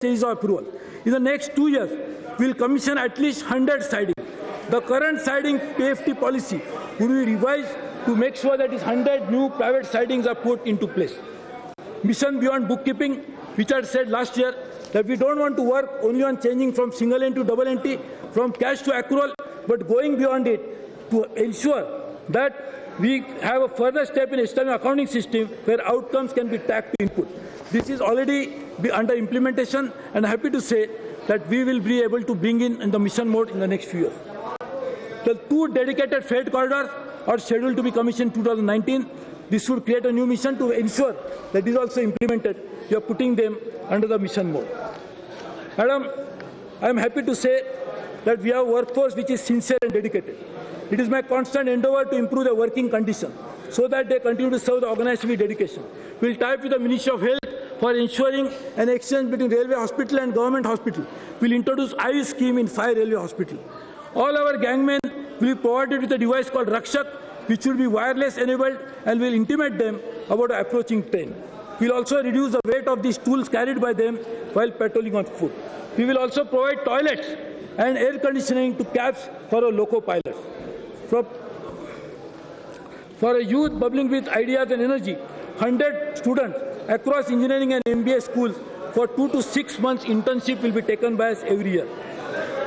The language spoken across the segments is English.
stages of approval. In the next 2 years, we will commission at least 100 sidings. The current siding PFT policy will be revised to make sure that these 100 new private sidings are put into place. Mission beyond bookkeeping, which I said last year, that we don't want to work only on changing from single entry to double entry, from cash to accrual, but going beyond it to ensure that we have a further step in establishing an accounting system where outcomes can be tagged to input. This is already under implementation, and I'm happy to say that we will be able to bring in the mission mode in the next few years. The 2 dedicated freight corridors are scheduled to be commissioned in 2019. This should create a new mission to ensure that is also implemented. We are putting them under the mission mode. Madam, I am happy to say that we have a workforce which is sincere and dedicated. It is my constant endeavor to improve their working conditions so that they continue to serve the organization with dedication. We will tie up with the Ministry of Health for ensuring an exchange between railway hospital and government hospital. We will introduce IU scheme in 5 railway hospitals. All our gangmen will be provided with a device called Rakshak, which will be wireless enabled and will intimate them about the approaching train. We will also reduce the weight of these tools carried by them while patrolling on foot. We will also provide toilets and air conditioning to cabs for our loco pilots. For a youth bubbling with ideas and energy, 100 students across engineering and MBA schools for 2 to 6 months internship will be taken by us every year.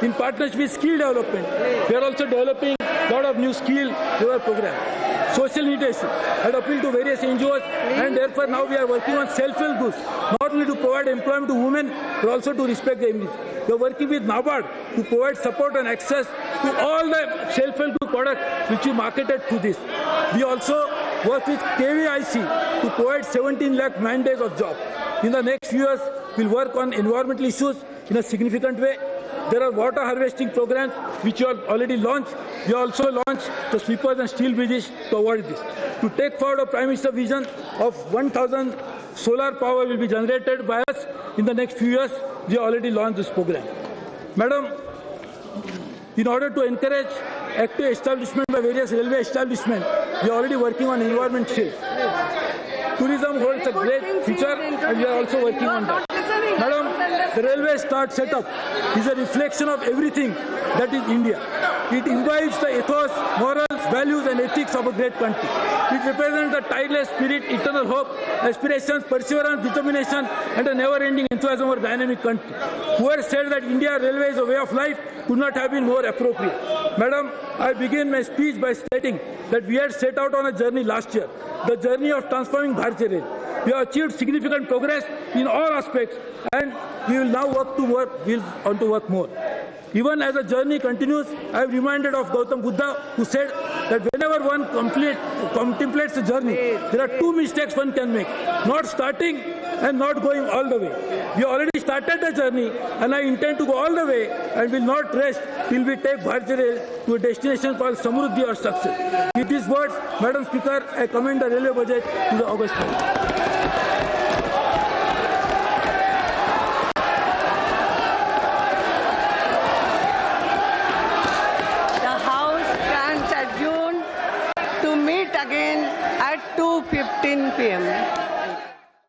In partnership with skill development, we are also developing a lot of new skill programs. Social leadership had appealed to various NGOs, and therefore now we are working on self-help groups, not only to provide employment to women, but also to respect the images. We are working with NABARD to provide support and access to all the self-help group products which we marketed through this. We also work with KVIC to provide 17 lakh man days of job. In the next few years, we will work on environmental issues in a significant way. There are water harvesting programs which you have already launched. We also launched the sweepers and steel bridges to avoid this. To take forward a Prime Minister's vision of 1,000 solar power will be generated by us in the next few years, we have already launched this program. Madam, in order to encourage active establishment by various railway establishments, we are already working on environment shield. Tourism holds a great future, and we are also working on that. Madam, the railway setup is a reflection of everything that is India. It imbibes the ethos, morals, values and ethics of a great country. It represents the tireless spirit, eternal hope, aspirations, perseverance, determination and a never-ending enthusiasm for a dynamic country. Whoever said that India Railway is a way of life could not have been more appropriate. Madam, I begin my speech by stating that we had set out on a journey last year, the journey of transforming Bharatiya Rail. We have achieved significant progress in all aspects, and we will now want to work more. Even as the journey continues, I am reminded of Gautam Buddha, who said that whenever one contemplates the journey, there are 2 mistakes one can make: not starting and not going all the way. We already started the journey, and I intend to go all the way and will not rest till we take Bharatiya Rail to a destination called Samruddhi or success. With these words, Madam Speaker, I commend the railway budget to the August.